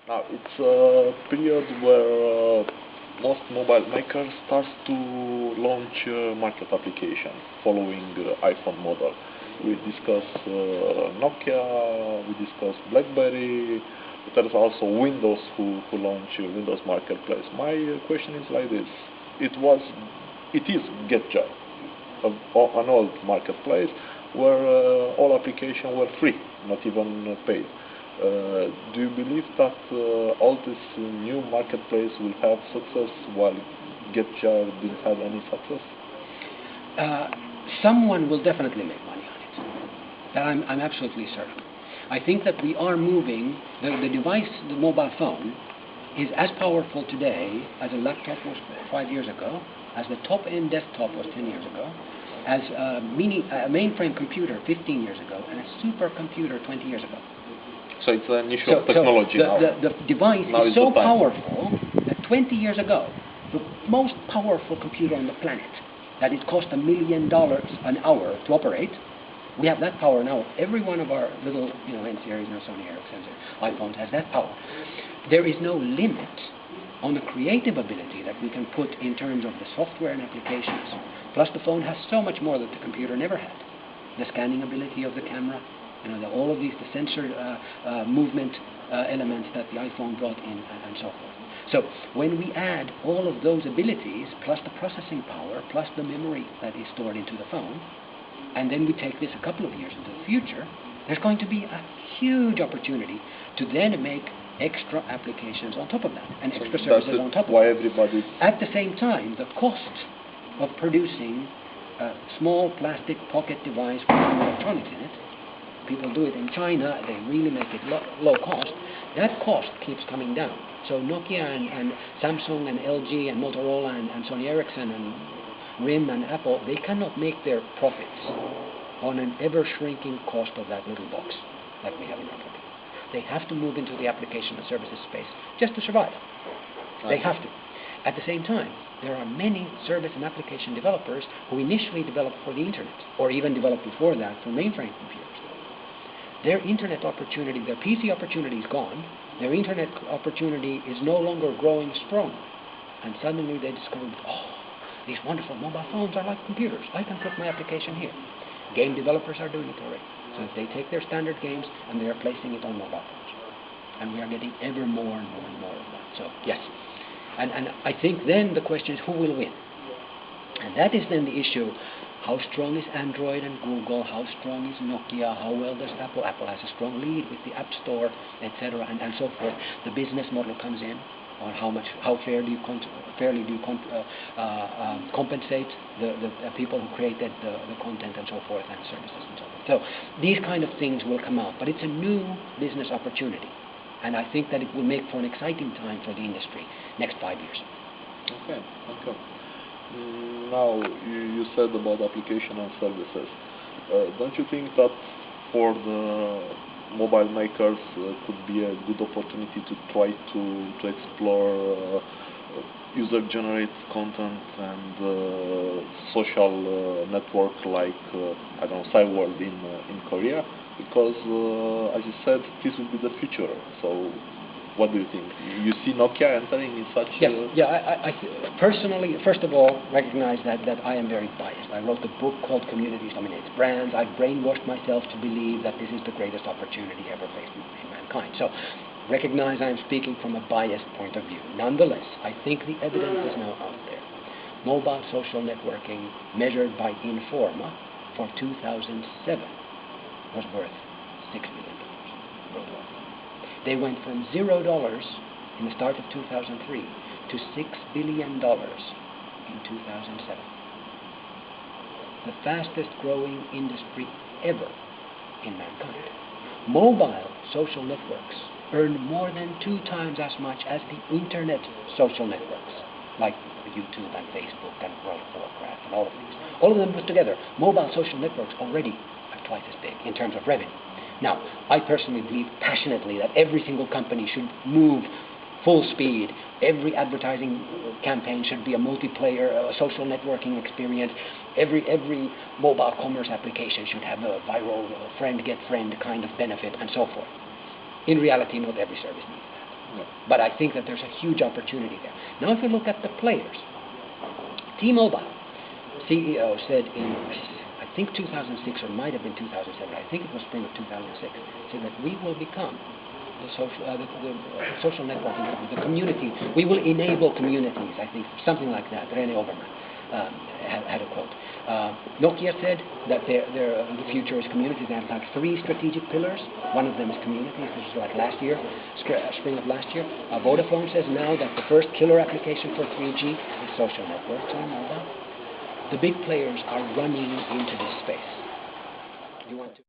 Now, it's a period where most mobile makers start to launch market applications following iPhone model. We discuss Nokia, we discuss BlackBerry. There's also Windows who launch Windows Marketplace. My question is like this: it is GetJar, an old marketplace where all applications were free, not even paid. Do you believe that all this new marketplace will have success while GetJar didn't have any success? Someone will definitely make money on it. That I'm absolutely certain. I think that we are moving, the device, the mobile phone, is as powerful today as a laptop was 5 years ago, as the top-end desktop was 10 years ago, as a mainframe computer 15 years ago, and a supercomputer 20 years ago. So it's an issue of technology now. The device is so powerful that 20 years ago, the most powerful computer on the planet, that it cost $1 million an hour to operate, we have that power now. Every one of our little, N-series and Sony Ericsson iPhones has that power. There is no limit on the creative ability that we can put in terms of the software and applications. Plus, the phone has so much more that the computer never had. The scanning ability of the camera, all of these, the sensor movement elements that the iPhone brought in, and so forth. So when we add all of those abilities, plus the processing power, plus the memory that is stored into the phone, and then we take this a couple of years into the future, there's going to be a huge opportunity to then make extra applications on top of that, and extra services on top of that. At the same time, the cost of producing a small plastic pocket device with no electronics in it, people do it in China, they really make it low cost, that cost keeps coming down. So Nokia and Samsung and LG and Motorola and Sony Ericsson and RIM and Apple, they cannot make their profits on an ever-shrinking cost of that little box like we have in our pocket. They have to move into the application and services space just to survive. They have to. At the same time, there are many service and application developers who initially developed for the internet, or even developed before that for mainframe computers. Their internet opportunity, their PC opportunity is gone. Their internet opportunity is no longer growing strong. And suddenly they discovered, these wonderful mobile phones are like computers. I can put my application here. Game developers are doing it already. So they take their standard games and they are placing it on mobile phones. And we are getting ever more and more and more of that. So yes. And I think then the question is, who will win? And that is then the issue. How strong is Android and Google? How strong is Nokia? How well does Apple? Apple has a strong lead with the App Store, etc., and so forth. The business model comes in on how fairly do you compensate the people who created the content and so forth, and services and so forth. So these kind of things will come out, but it's a new business opportunity, and I think that it will make for an exciting time for the industry next 5 years. Okay. Now, you said about application and services. Don't you think that for the mobile makers could be a good opportunity to try to explore user-generated content and social network like, Cyworld in Korea? Because, as you said, this will be the future. So, what do you think? You see Nokia entering in such... Yes, I personally, first of all, recognize that I am very biased. I wrote a book called Communities Dominate Brands. I've brainwashed myself to believe that this is the greatest opportunity ever faced in mankind. So, recognize I'm speaking from a biased point of view. Nonetheless, I think the evidence is now out there. Mobile social networking, measured by Informa for 2007, was worth $6 billion worldwide. They went from $0 in the start of 2003 to $6 billion in 2007. The fastest growing industry ever in mankind. Mobile social networks earn more than 2 times as much as the internet social networks, like YouTube and Facebook and World of Warcraft and all of these. All of them put together, mobile social networks already are twice as big in terms of revenue. Now, I personally believe passionately that every single company should move full speed. Every advertising campaign should be a multiplayer, a social networking experience. Every mobile commerce application should have a viral friend get friend kind of benefit and so forth. In reality, not every service needs that. No. But I think that there's a huge opportunity there. Now, if you look at the players, T-Mobile CEO said in, I think 2006 or might have been 2007, I think it was spring of 2006, said that we will become the social networking company, the community. We will enable communities, I think, something like that. Rene Oberman had a quote. Nokia said that the future is communities. They have like 3 strategic pillars. One of them is communities. This is like last year, spring of last year. Vodafone says now that the first killer application for 3G is social networks on mobile. The big players are running into this space. You want to